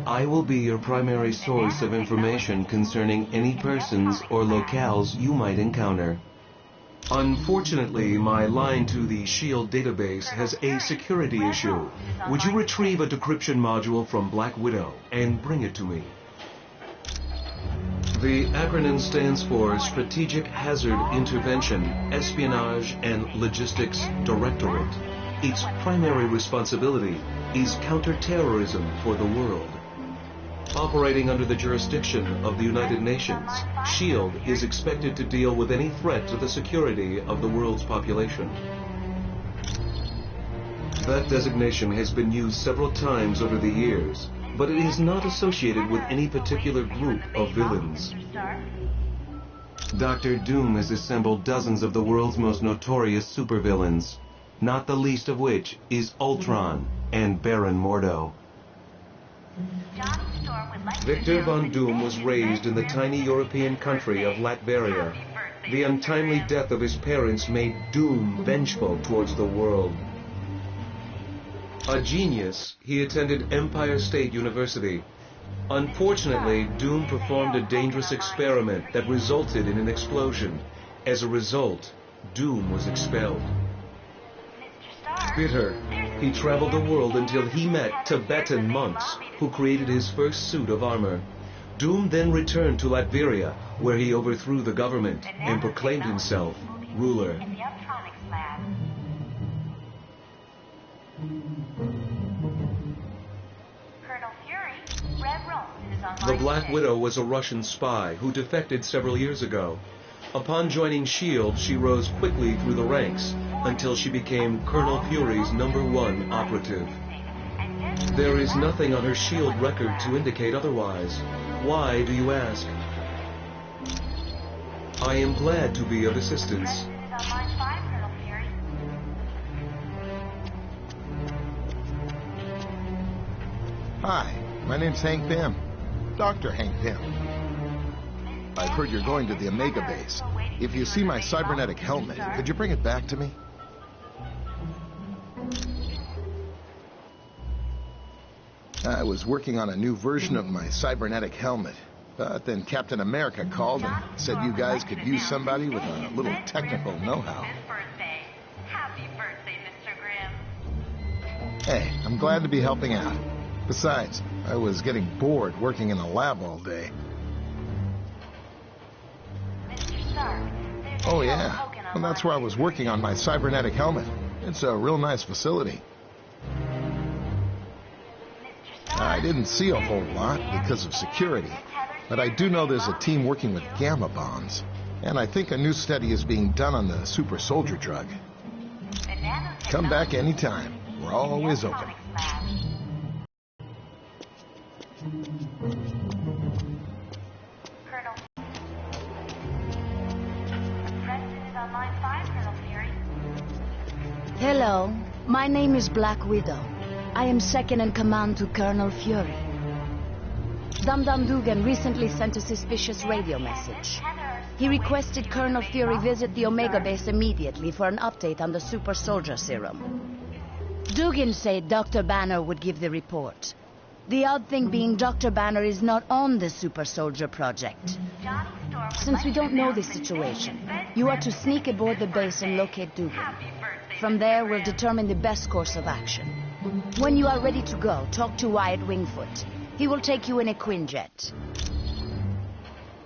I will be your primary source of information concerning any persons or locales you might encounter. Unfortunately, my line to the SHIELD database has a security issue. Would you retrieve a decryption module from Black Widow and bring it to me? The acronym stands for Strategic Hazard Intervention, Espionage and Logistics Directorate. Its primary responsibility is counterterrorism for the world. Operating under the jurisdiction of the United Nations, SHIELD is expected to deal with any threat to the security of the world's population. That designation has been used several times over the years, but it is not associated with any particular group of villains. Dr. Doom has assembled dozens of the world's most notorious supervillains, not the least of which is Ultron and Baron Mordo. Victor Von Doom was raised in the tiny European country of Latveria. The untimely death of his parents made Doom vengeful towards the world. A genius, he attended Empire State University. Unfortunately, Doom performed a dangerous experiment that resulted in an explosion. As a result, Doom was expelled. Bitter, he traveled the world until he met Tibetan monks who created his first suit of armor. Doom then returned to Latveria, where he overthrew the government and proclaimed himself ruler. The Black Widow was a Russian spy who defected several years ago. Upon joining SHIELD, she rose quickly through the ranks until she became Colonel Fury's #1 operative. There is nothing on her SHIELD record to indicate otherwise. Why, do you ask? I am glad to be of assistance. Hi, my name's Hank Pym. Dr. Hank Pym. I've heard you're going to the Omega base. If you see my cybernetic helmet, could you bring it back to me? I was working on a new version of my cybernetic helmet, but then Captain America called and said you guys could use somebody with a little technical know-how. Hey, I'm glad to be helping out. Besides, I was getting bored working in a lab all day. Oh yeah, well that's where I was working on my cybernetic helmet. It's a real nice facility. I didn't see a whole lot because of security, but I do know there's a team working with gamma bombs, and I think a new study is being done on the super soldier drug. Come back anytime. We're always open. Hello, my name is Black Widow. I am second in command to Colonel Fury. Dum Dum Dugan recently sent a suspicious radio message. He requested Colonel Fury visit the Omega base immediately for an update on the super soldier serum. Dugan said Dr. Banner would give the report. The odd thing being Dr. Banner is not on the super soldier project. Since we don't know the situation, you are to sneak aboard the base and locate Dugan. From there, we'll determine the best course of action. When you are ready to go, talk to Wyatt Wingfoot. He will take you in a Quinjet.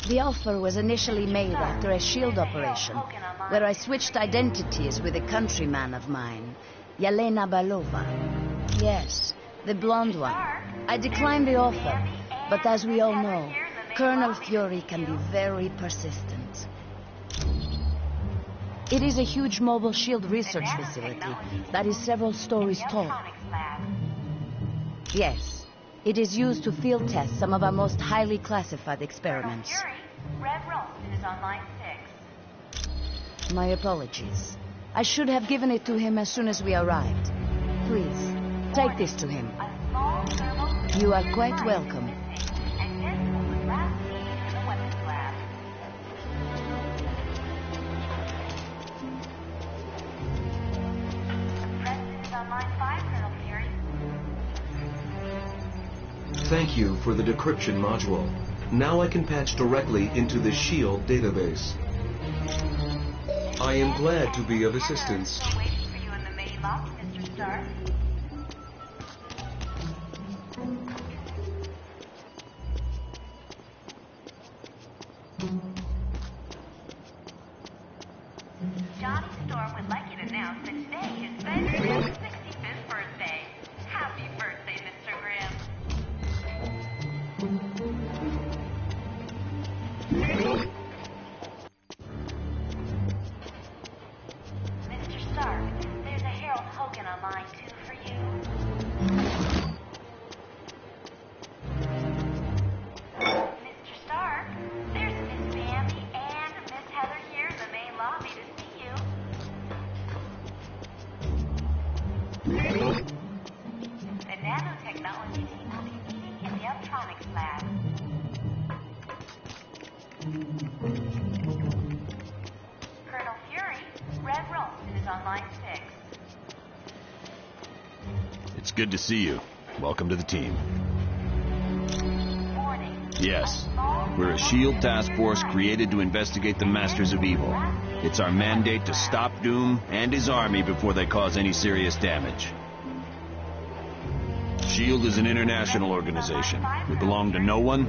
The offer was initially made after a SHIELD operation, where I switched identities with a countryman of mine, Yelena Belova. Yes, the blonde one. I declined the offer, but as we all know, Colonel Fury can be very persistent. It is a huge mobile SHIELD research facility that is several stories tall. Yes, it is used to field test some of our most highly classified experiments. My apologies. I should have given it to him as soon as we arrived. Please, take this to him. You are quite welcome. Thank you for the decryption module. Now I can patch directly into the SHIELD database. I am glad to be of assistance. Waiting for you in the main lobby, Mr. Stark. Johnny Storm would like you to announce that today is Ben Grimm's 65th birthday. Happy birthday, Mr. Grimm. Mr. Stark, there's a Harold Hogan on line 2 for you. Mr. Stark, there's Miss Bambi and Miss Heather here in the main lobby to see you. The nanotechnology team will be meeting in the electronics lab. Colonel Fury, Red Ralston is on line 6. It's good to see you. Welcome to the team. Warning. Yes, we're a SHIELD task force created to investigate the Masters of Evil. It's our mandate to stop Doom and his army before they cause any serious damage. SHIELD is an international organization. We belong to no one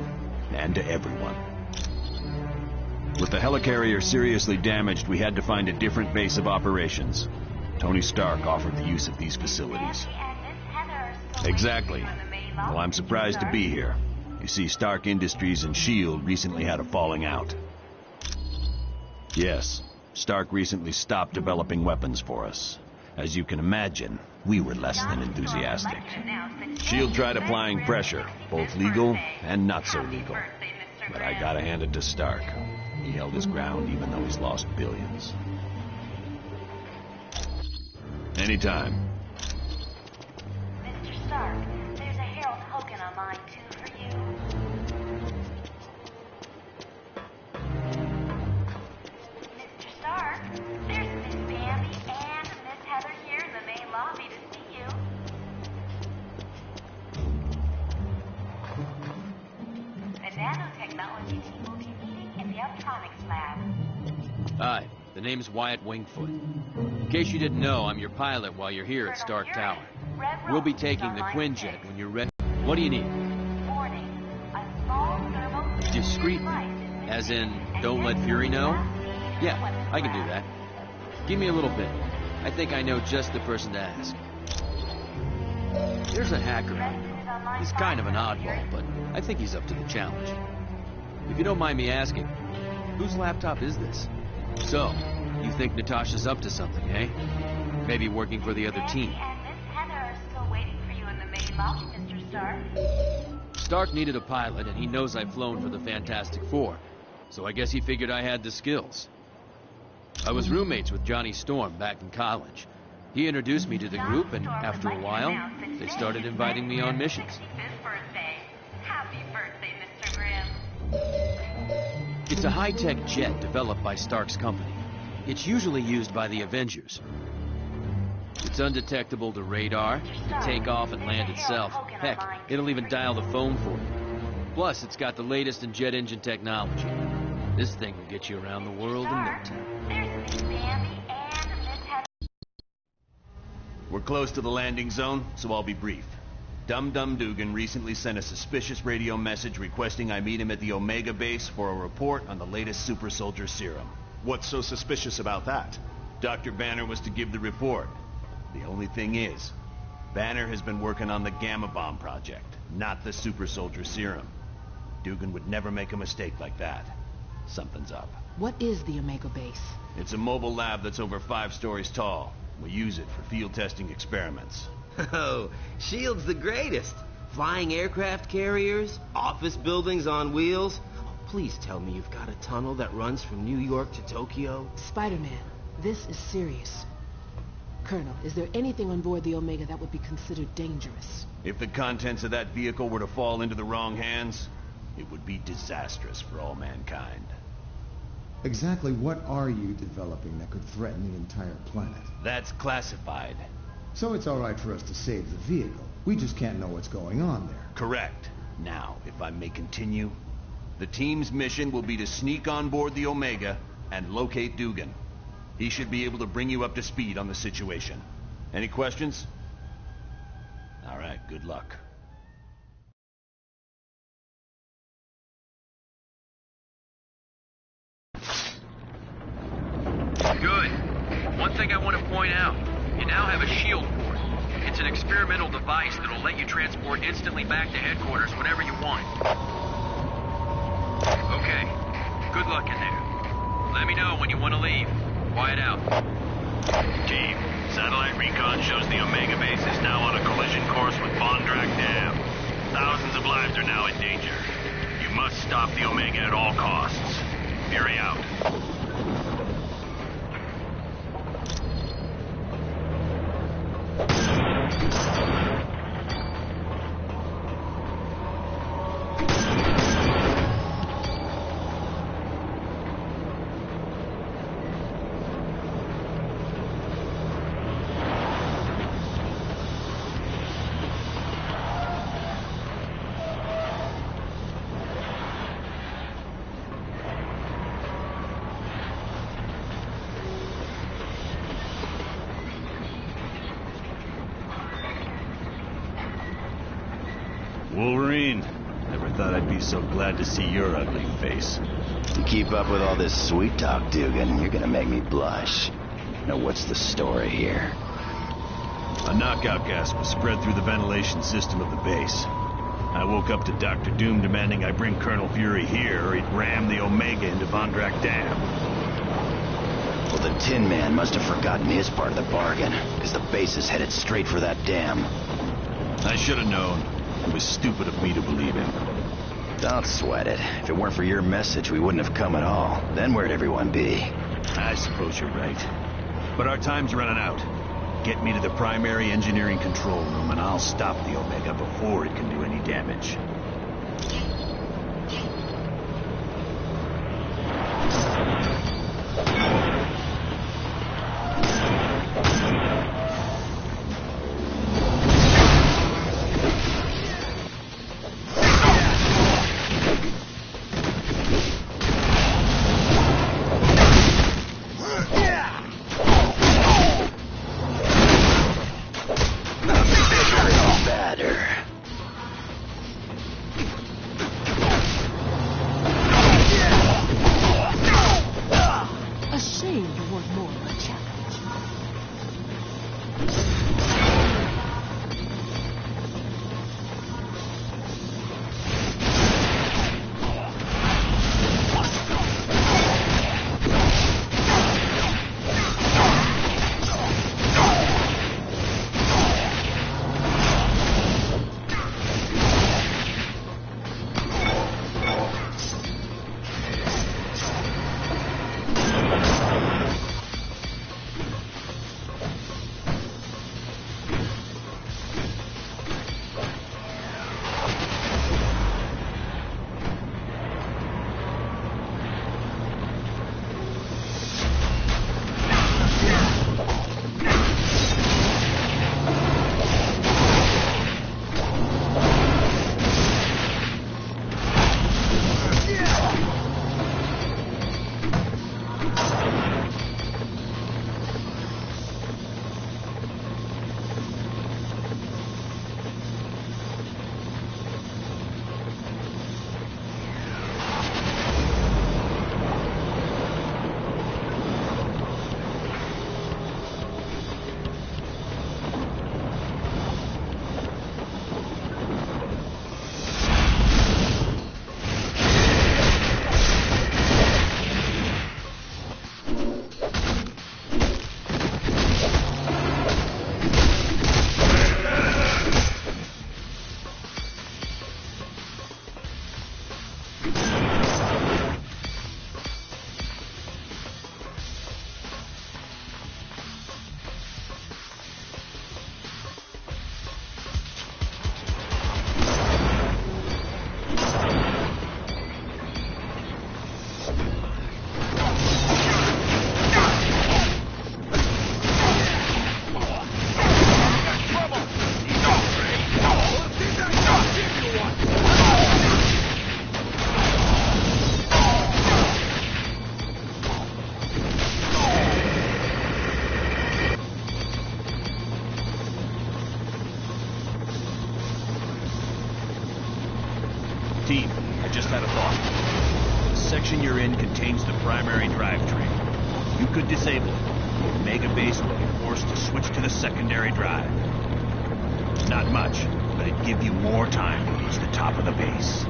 and to everyone. With the helicarrier seriously damaged, we had to find a different base of operations. Tony Stark offered the use of these facilities. Exactly. Well, I'm surprised to be here. You see, Stark Industries and SHIELD recently had a falling out. Yes, Stark recently stopped developing weapons for us. As you can imagine, we were less than enthusiastic. SHIELD tried applying pressure, both legal and not so legal. But I gotta hand it to Stark. He held his ground even though he's lost billions. Anytime. Mr. Stark, there's a Harold Hogan on line 2 for you. Mr. Stark, there's Miss Bambi and Miss Heather here in the main lobby to see you. The nanotechnology team will be meeting in the electronics lab. Hi, the name's Wyatt Wingfoot. In case you didn't know, I'm your pilot while you're here at Stark Tower. We'll be taking the Quinjet when you're ready. What do you need? Warning, a small thermal... Discreetly. As in, don't let Fury know? Yeah, I can do that. Give me a little bit. I think I know just the person to ask. There's a hacker out there. He's kind of an oddball, but I think he's up to the challenge. If you don't mind me asking, whose laptop is this? So, you think Natasha's up to something, eh? Maybe working for the other team. And Miss Heather are still waiting for you in the main lobby, Mr. Stark. Stark needed a pilot, and he knows I've flown for the Fantastic Four, so I guess he figured I had the skills. I was roommates with Johnny Storm back in college. He introduced me to the group, and after a while, they started inviting me on missions. 65th birthday. Happy birthday, Mr. Grimm. It's a high-tech jet developed by Stark's company. It's usually used by the Avengers. It's undetectable to radar, can take off and land itself. Heck, it'll even dial the phone for you. Plus, it's got the latest in jet engine technology. This thing will get you around the world in no time. There's Miss Bambi and Miss Heather. We're close to the landing zone, so I'll be brief. Dum Dum Dugan recently sent a suspicious radio message requesting I meet him at the Omega base for a report on the latest super soldier serum. What's so suspicious about that? Dr. Banner was to give the report. The only thing is, Banner has been working on the Gamma Bomb project, not the super soldier serum. Dugan would never make a mistake like that. Something's up. What is the Omega base? It's a mobile lab that's over 5 stories tall. We use it for field testing experiments. Oh, SHIELD's the greatest. Flying aircraft carriers, office buildings on wheels. Oh, please tell me you've got a tunnel that runs from New York to Tokyo. Spider-Man, this is serious. Colonel, is there anything on board the Omega that would be considered dangerous? If the contents of that vehicle were to fall into the wrong hands, it would be disastrous for all mankind. Exactly what are you developing that could threaten the entire planet? That's classified. So it's all right for us to save the vehicle. We just can't know what's going on there. Correct. Now, if I may continue, the team's mission will be to sneak on board the Omega and locate Dugan. He should be able to bring you up to speed on the situation. Any questions? All right, good luck. Good. One thing I want to point out, you now have a shield port. It's an experimental device that'll let you transport instantly back to headquarters whenever you want. Okay, good luck in there. Let me know when you want to leave. Quiet out. Team, satellite recon shows the Omega base is now on a collision course with Bondrak Dam. Thousands of lives are now in danger. You must stop the Omega at all costs. Fury out. Wolverine, never thought I'd be so glad to see your ugly face. You keep up with all this sweet talk, Dugan, you're gonna make me blush. Now what's the story here? A knockout gas was spread through the ventilation system of the base. I woke up to Dr. Doom demanding I bring Colonel Fury here or he'd ram the Omega into Bondrak Dam. Well, the Tin Man must have forgotten his part of the bargain, because the base is headed straight for that dam. I should have known. It was stupid of me to believe him. Don't sweat it. If it weren't for your message, we wouldn't have come at all. Then where'd everyone be? I suppose you're right. But our time's running out. Get me to the primary engineering control room and I'll stop the Omega before it can do any damage. Team, I just had a thought. The section you're in contains the primary drivetrain. You could disable it. The Omega base will be forced to switch to the secondary drive. Not much, but it'd give you more time to reach the top of the base.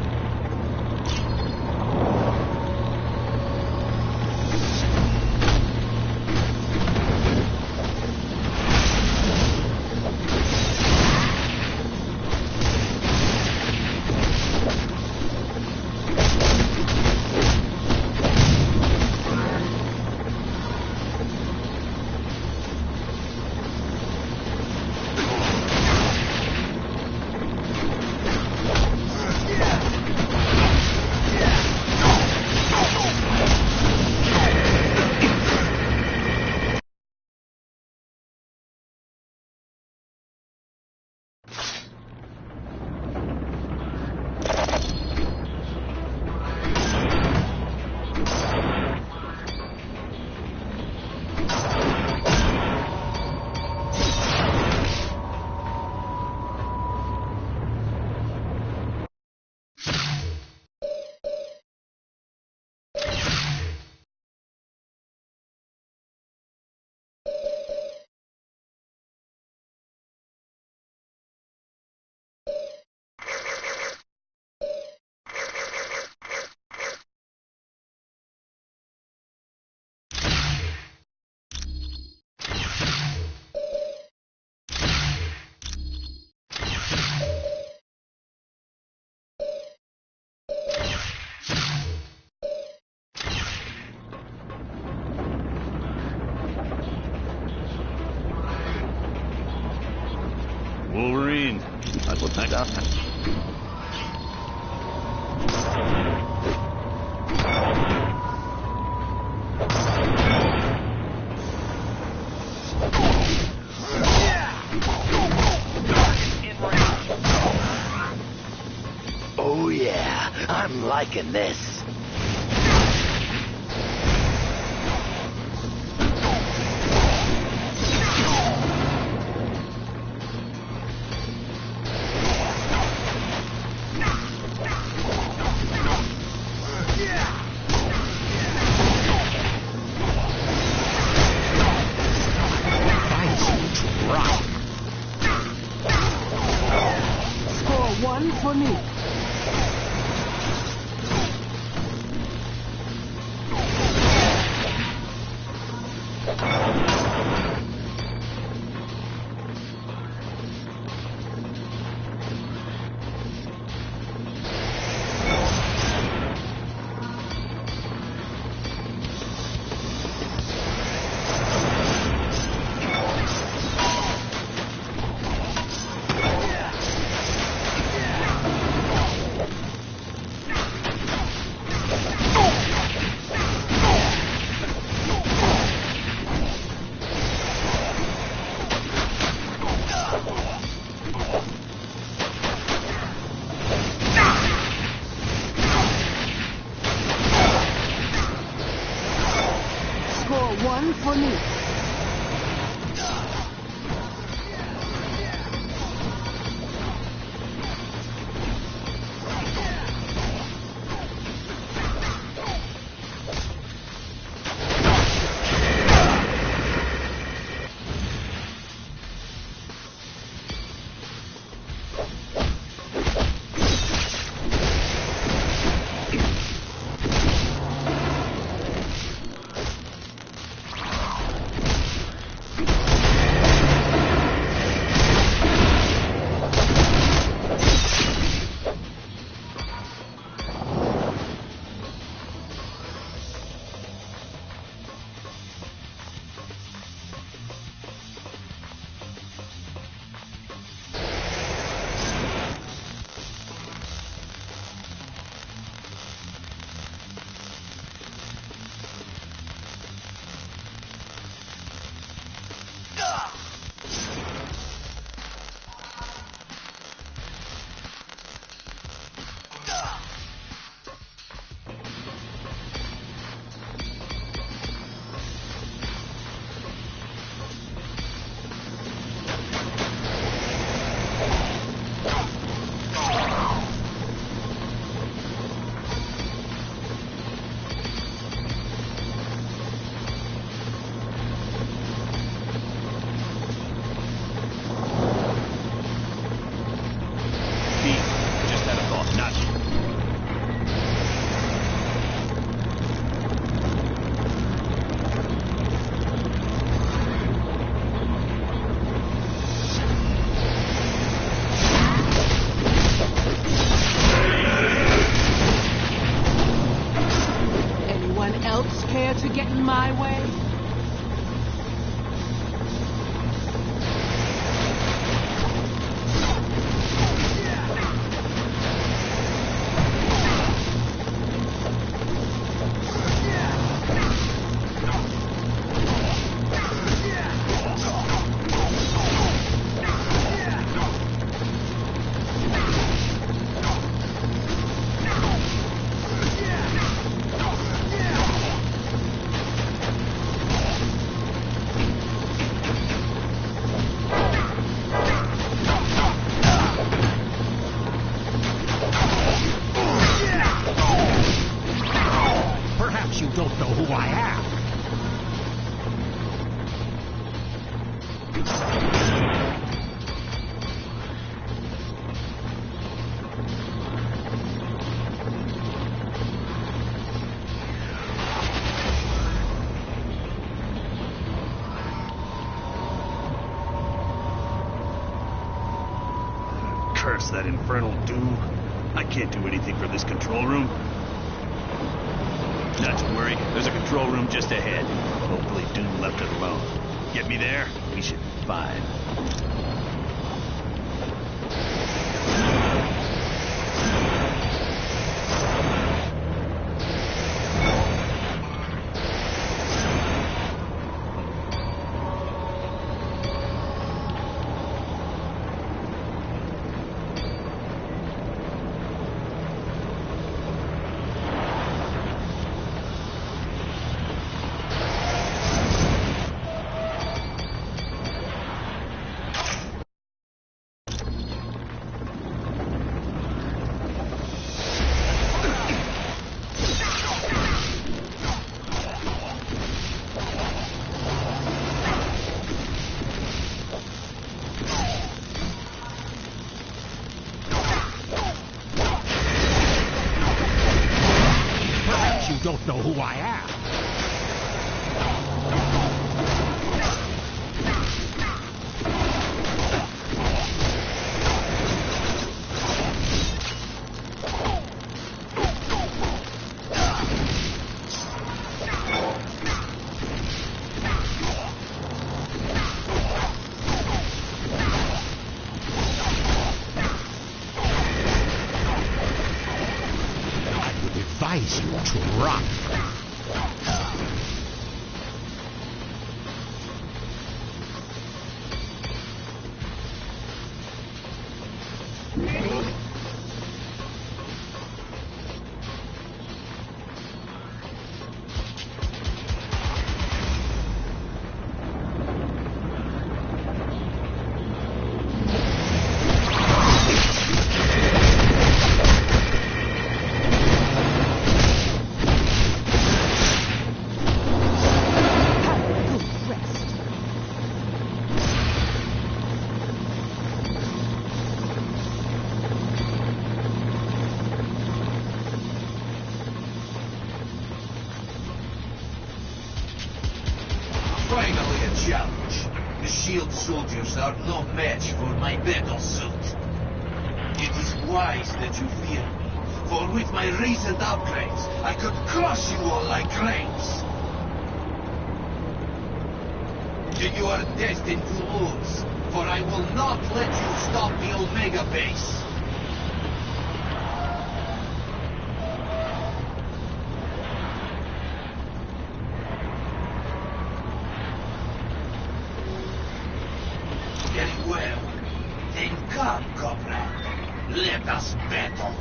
Wolverine. I will take that. Oh yeah, I'm liking this. For me. One for me. on my way? Curse that infernal Doom. I can't do anything for this control room. Not to worry, there's a control room just ahead. Hopefully Doom left it alone. Get me there, we should be fine. Don't know who I am. I would advise you to run. Finally a challenge. The shield soldiers are no match for my battle suit. It is wise that you fear me, for with my recent upgrades, I could crush you all like grapes. You are destined to lose, for I will not let you stop the Omega base. Very well. Then come, comrade. Let us battle.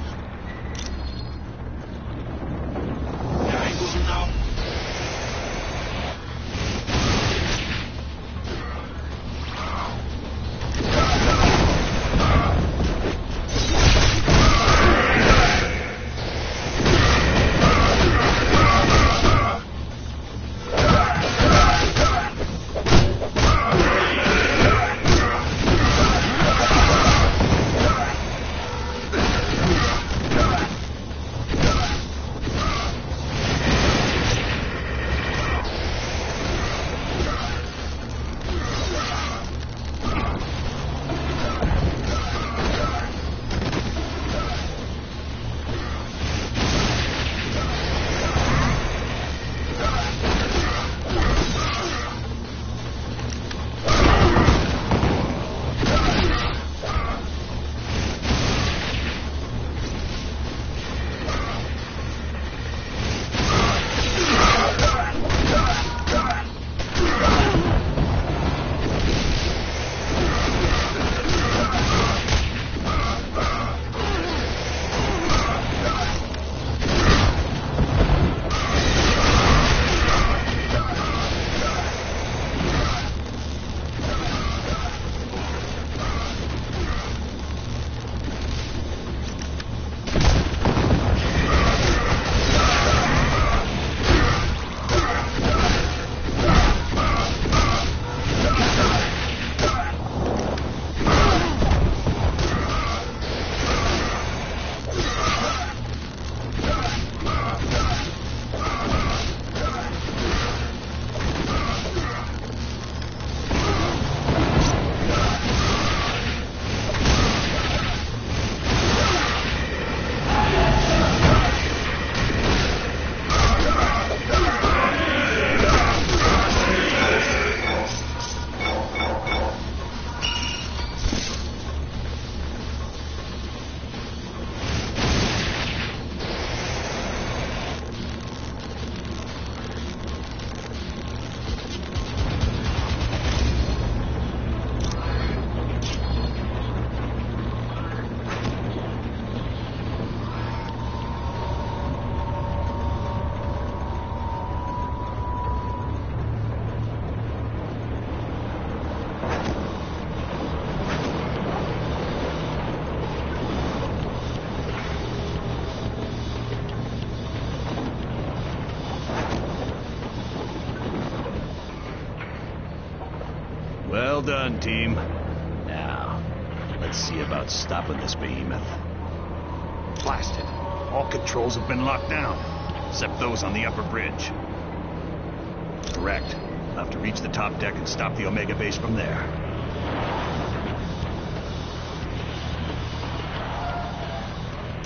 I will now... Well done, team. Now, let's see about stopping this behemoth. Blasted. All controls have been locked down, except those on the upper bridge. Correct. We'll have to reach the top deck and stop the Omega base from there.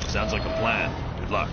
Sounds like a plan. Good luck.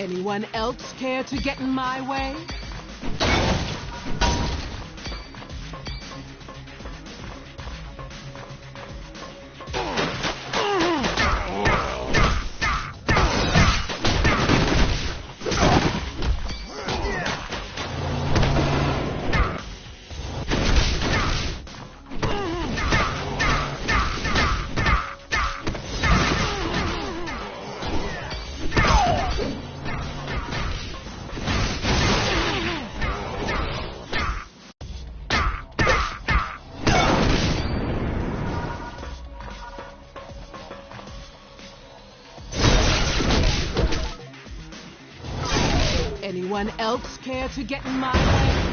Anyone else care to get in my way? Anyone else care to get in my way?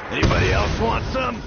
Anybody else want some?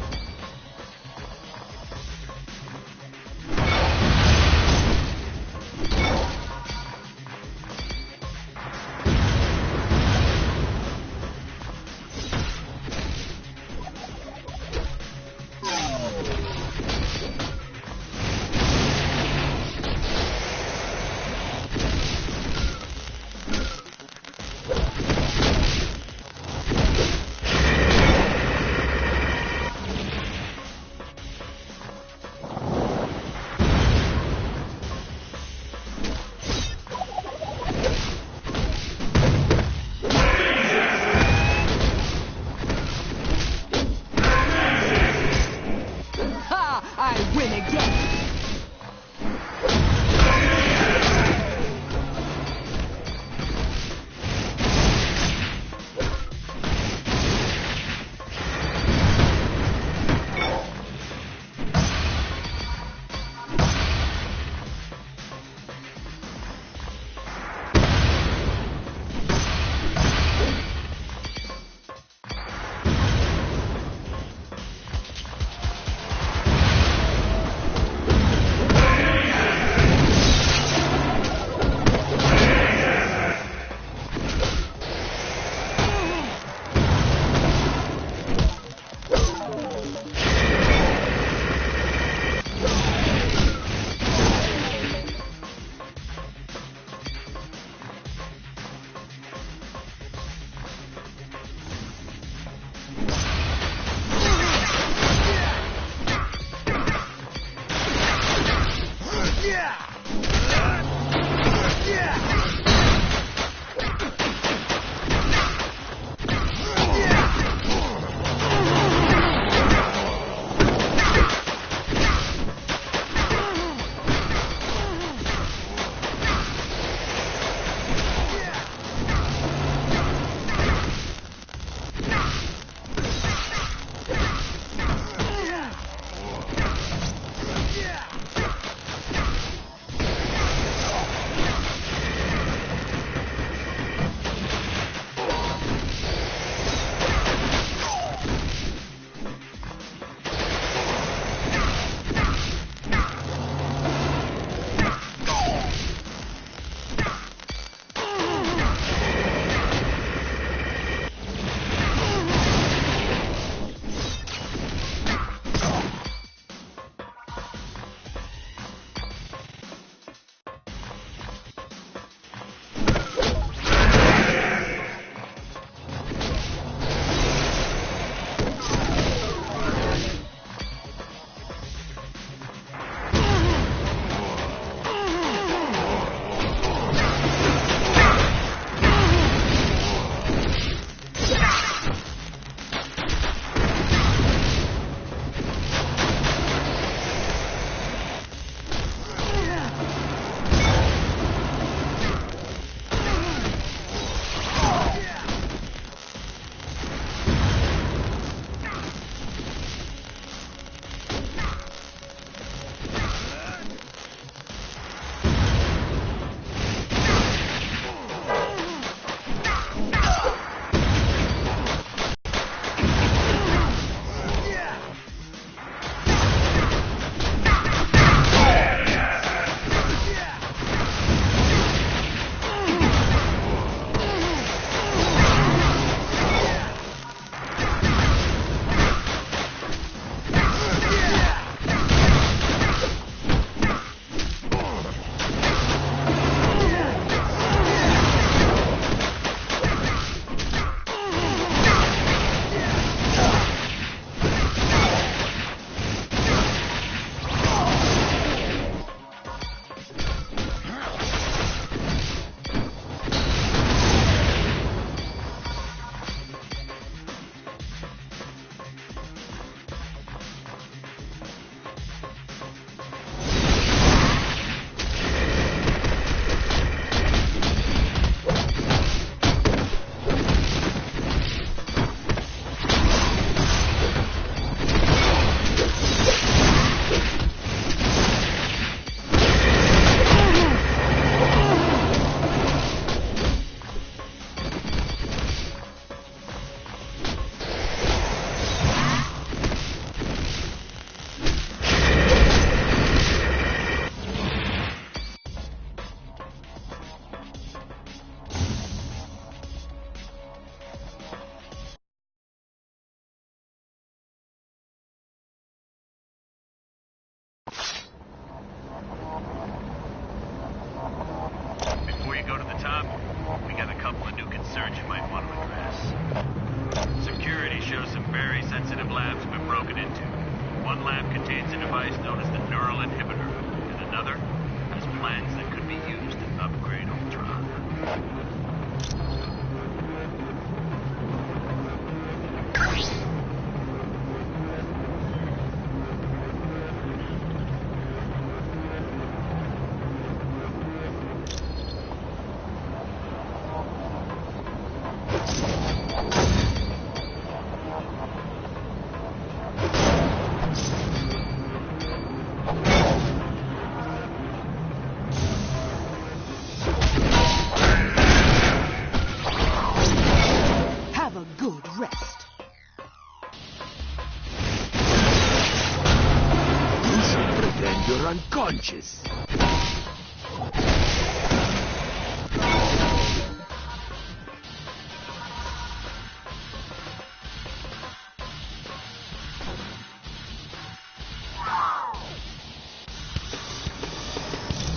unconscious.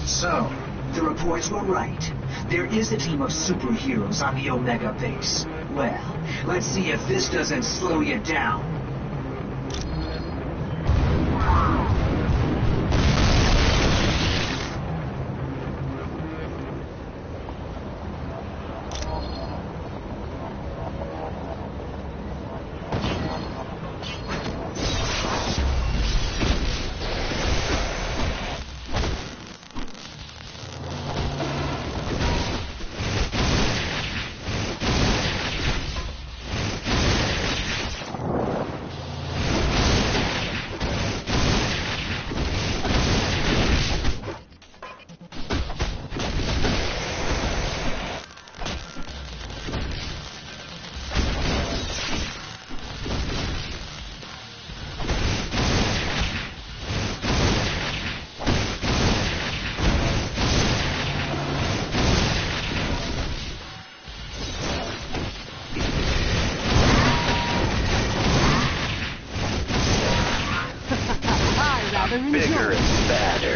So, the reports were right. There is a team of superheroes on the Omega base. Well, let's see if this doesn't slow you down. Bigger and badder.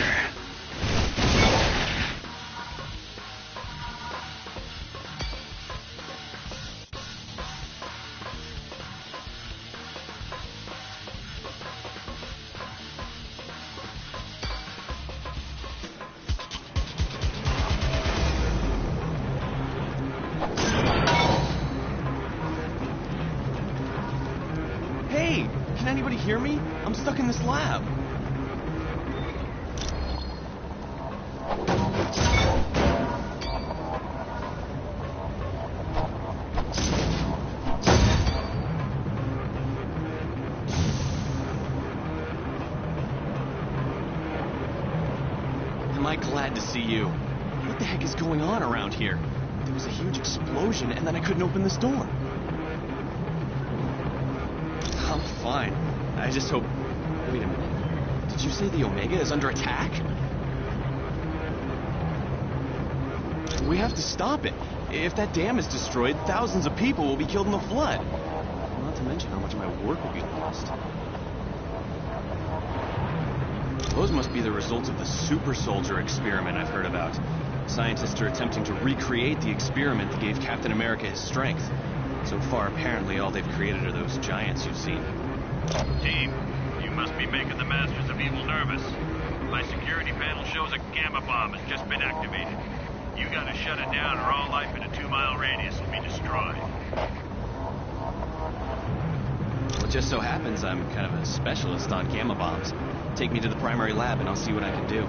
Hey, can anybody hear me? I'm stuck in this lab. Am I glad to see you? What the heck is going on around here? There was a huge explosion and then I couldn't open this door. I'm fine. I just hope... Wait a minute. Did you say the Omega is under attack? We have to stop it. If that dam is destroyed, thousands of people will be killed in the flood. Not to mention how much of my work will be lost. Those must be the results of the super soldier experiment I've heard about. Scientists are attempting to recreate the experiment that gave Captain America his strength. So far, apparently, all they've created are those giants you've seen. Team, you must be making the Masters of Evil nervous. My security panel shows a gamma bomb has just been activated. You gotta shut it down or all life in a 2-mile radius will be destroyed. Well, it just so happens I'm kind of a specialist on gamma bombs. Take me to the primary lab and I'll see what I can do.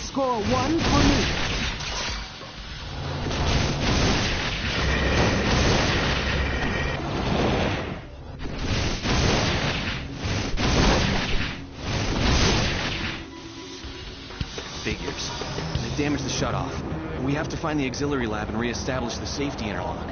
Score 1 for me. Figures. They've damaged the shutoff. We have to find the auxiliary lab and reestablish the safety interlock.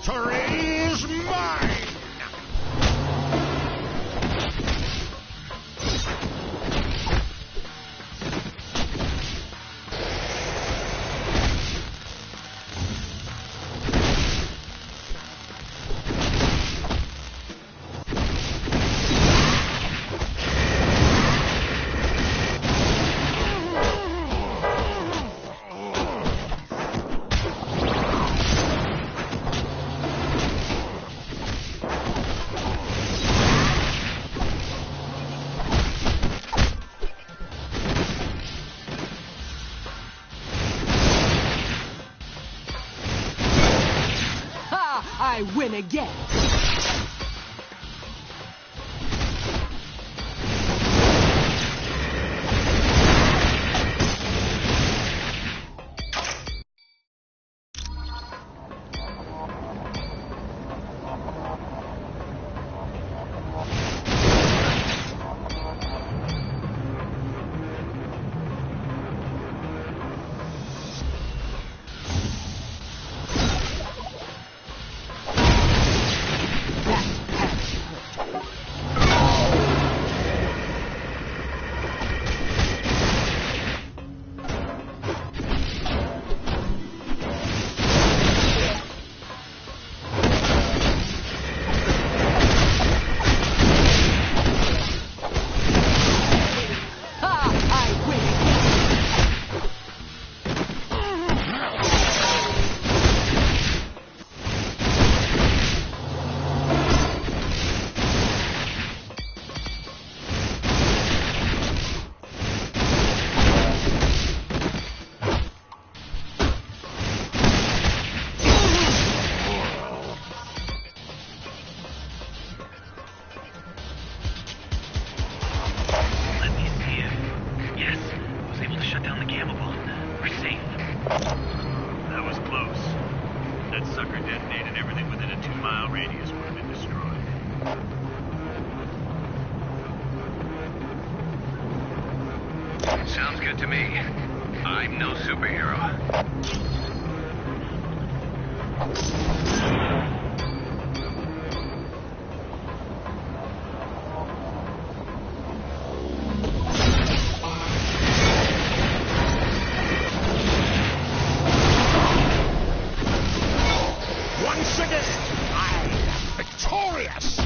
Victory's mine! I win again. Sounds good to me. I'm no superhero. Once again, I'm victorious!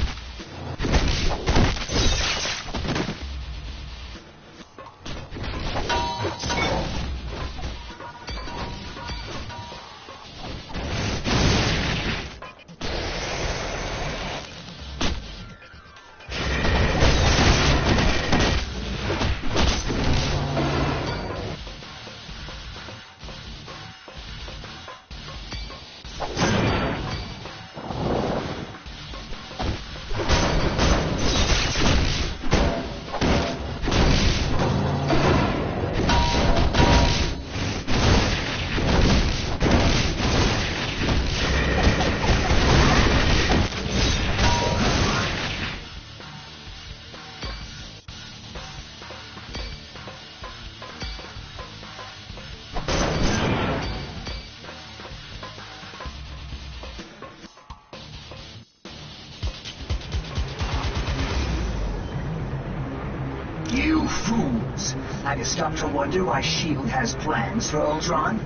You fools! Have you stopped to wonder why S.H.I.E.L.D. has plans for Ultron?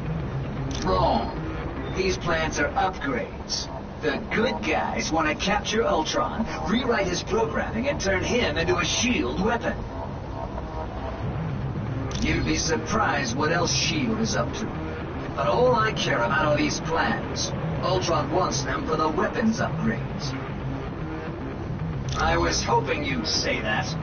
Wrong. These plans are upgrades. The good guys want to capture Ultron, rewrite his programming, and turn him into a S.H.I.E.L.D. weapon. You'd be surprised what else S.H.I.E.L.D. is up to. But all I care about are these plans. Ultron wants them for the weapons upgrades. I was hoping you'd say that.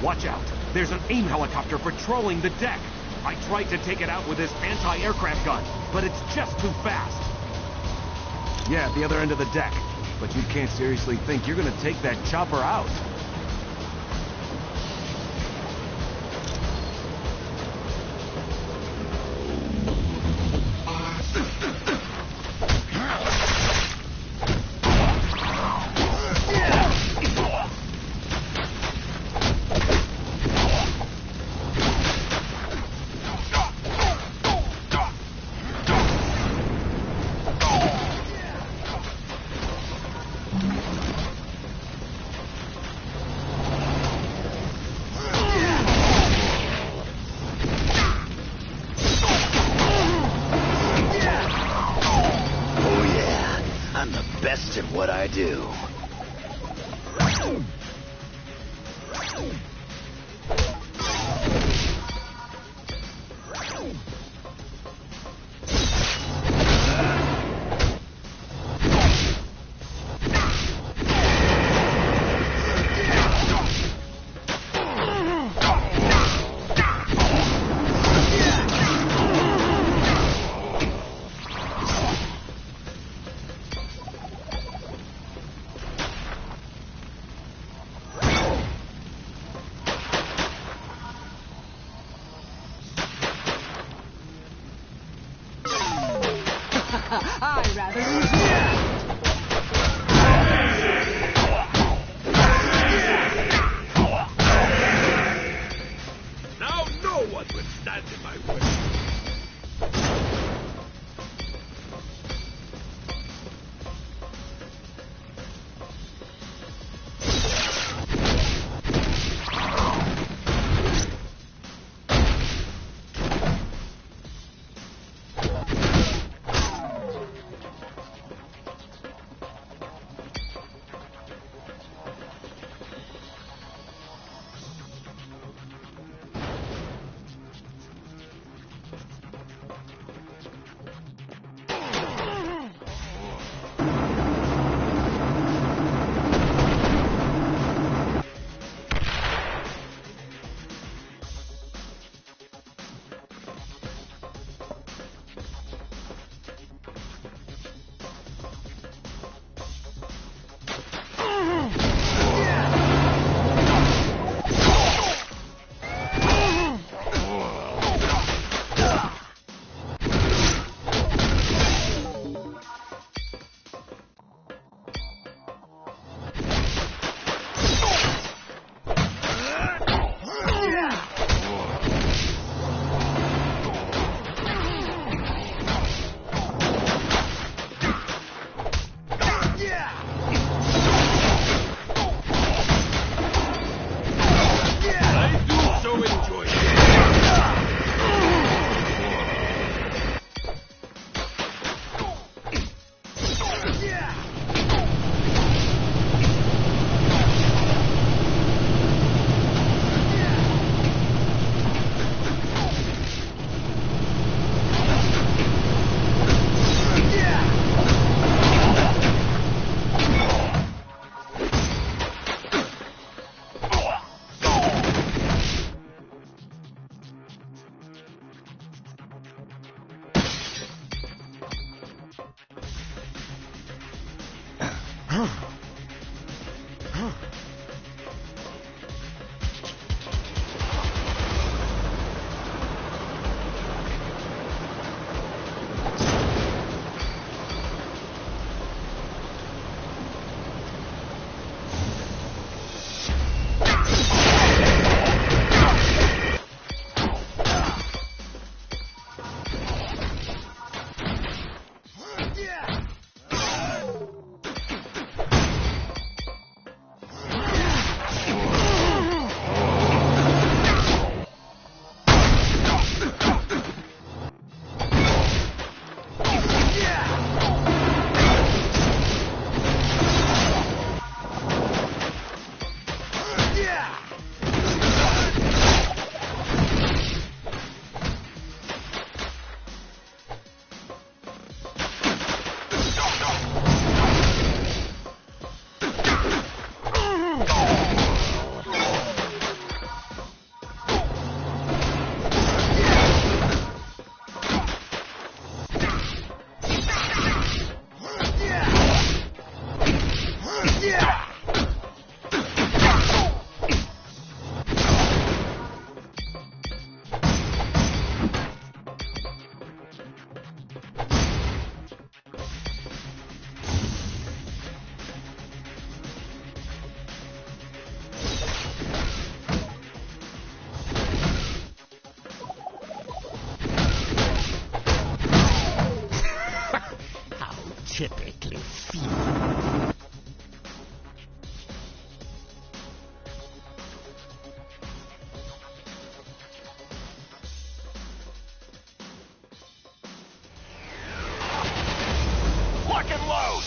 Watch out! There's an AIM helicopter patrolling the deck! I tried to take it out with this anti-aircraft gun, but it's just too fast! Yeah, at the other end of the deck. But you can't seriously think you're gonna take that chopper out. best at what I do. I'd rather lose. Now no one would stand in my way. Typically feeble. Lock and load!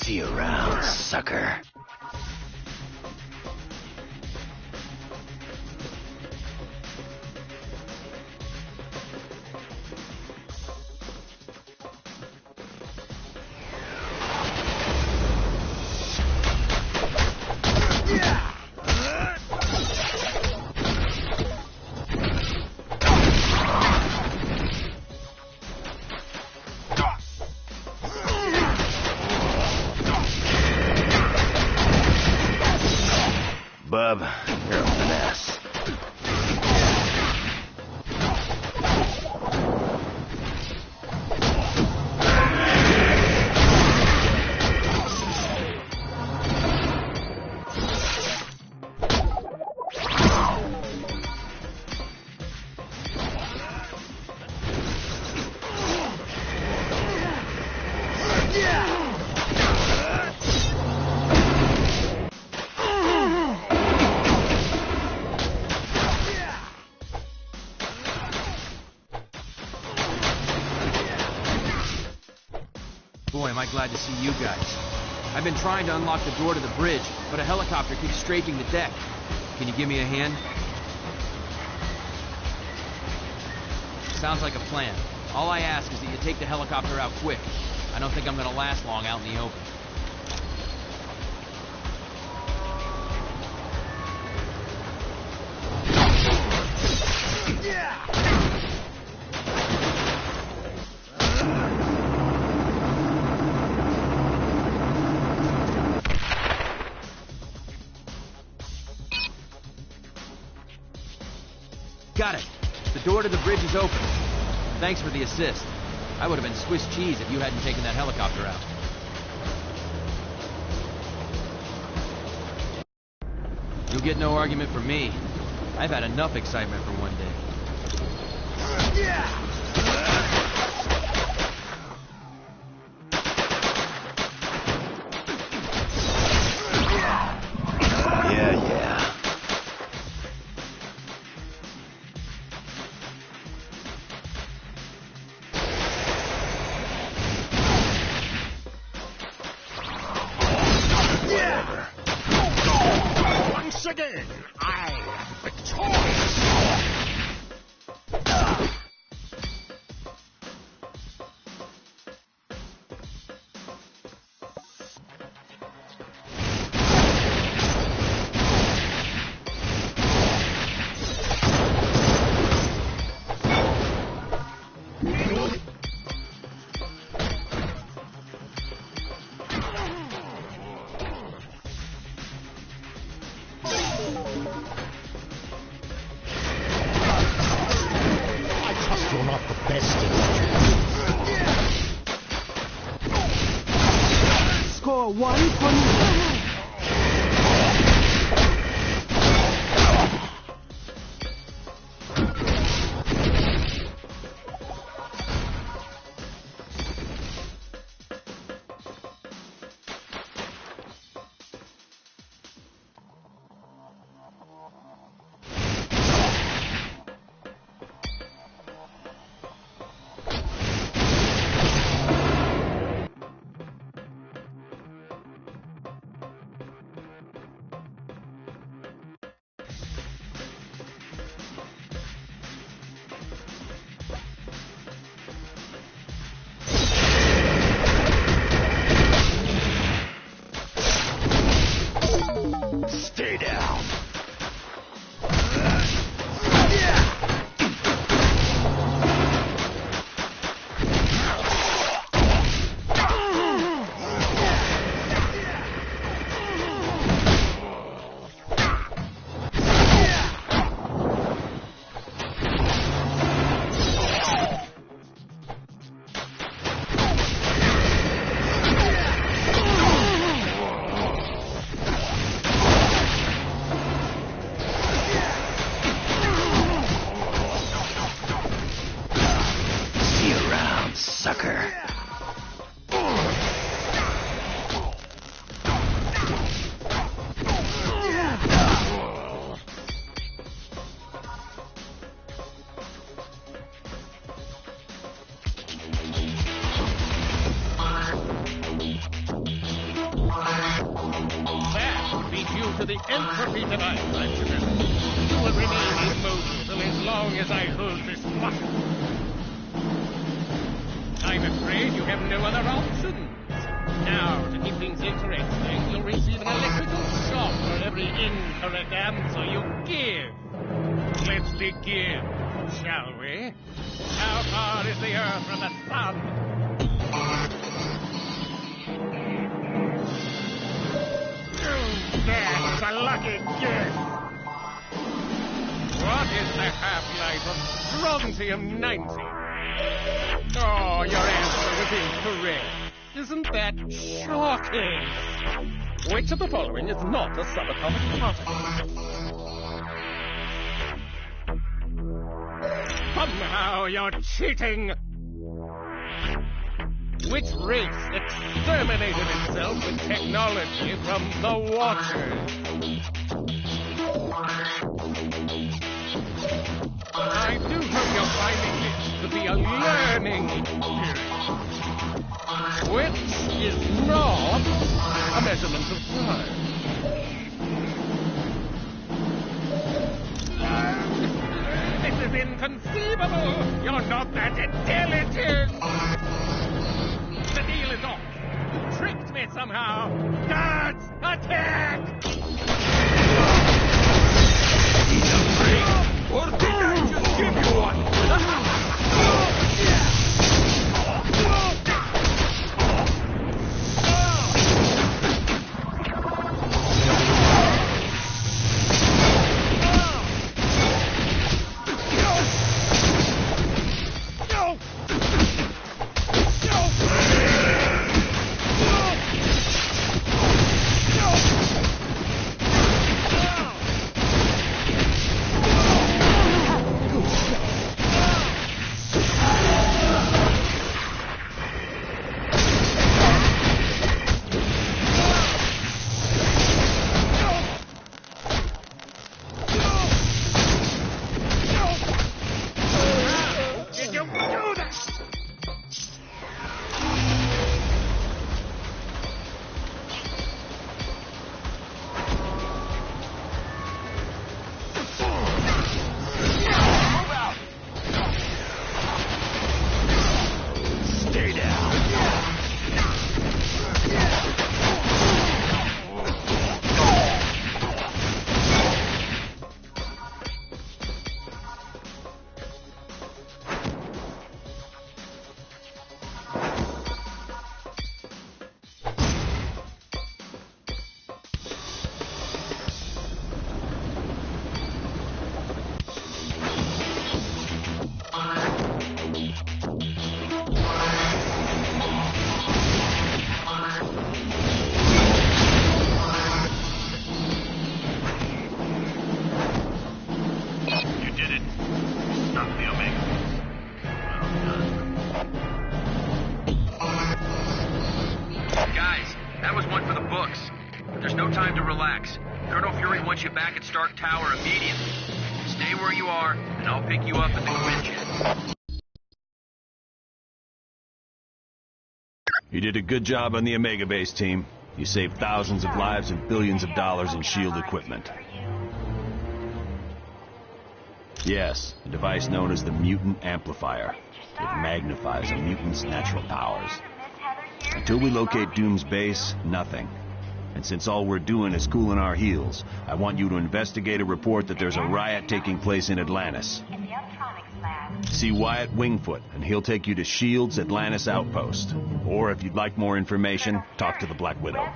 See you around, sucker. Bub, you're a finesse. Boy, am I glad to see you guys. I've been trying to unlock the door to the bridge, but a helicopter keeps strafing the deck. Can you give me a hand? Sounds like a plan. All I ask is that you take the helicopter out quick. I don't think I'm gonna last long out in the open. Got it. The door to the bridge is open. Thanks for the assist. I would have been Swiss cheese if you hadn't taken that helicopter out. You'll get no argument from me. I've had enough excitement for one day. Yeah, yeah. Once again, I am victorious. You're not the best in it. Score one for me. to the entropy device, Activist. You will remain immobile as long as I hold this button. I'm afraid you have no other options. Now, to keep things interesting, you'll receive an electrical shock for every incorrect answer you give. Let's begin, shall we? How far is the Earth from the Sun? That's a lucky guess. What is the half-life of strontium-90? Oh, your answer was incorrect. Isn't that shocking? Which of the following is not a subatomic particle? Somehow you're cheating! Which race exterminated itself with technology from the Watchers? I do hope you're finding this to be a learning experience. Which is not a measurement of time. This is inconceivable! You're not that intelligent! The deal is off. You tricked me somehow. Guards, attack! He's afraid. Or did I just give you one? You did a good job on the Omega Base, team. You saved thousands of lives and billions of dollars in S.H.I.E.L.D. equipment. Yes, a device known as the Mutant Amplifier. It magnifies a mutant's natural powers. Until we locate Doom's base, nothing. And since all we're doing is cooling our heels, I want you to investigate a report that there's a riot taking place in Atlantis. See Wyatt Wingfoot, and he'll take you to S.H.I.E.L.D.'s Atlantis outpost. Or if you'd like more information, talk to the Black Widow.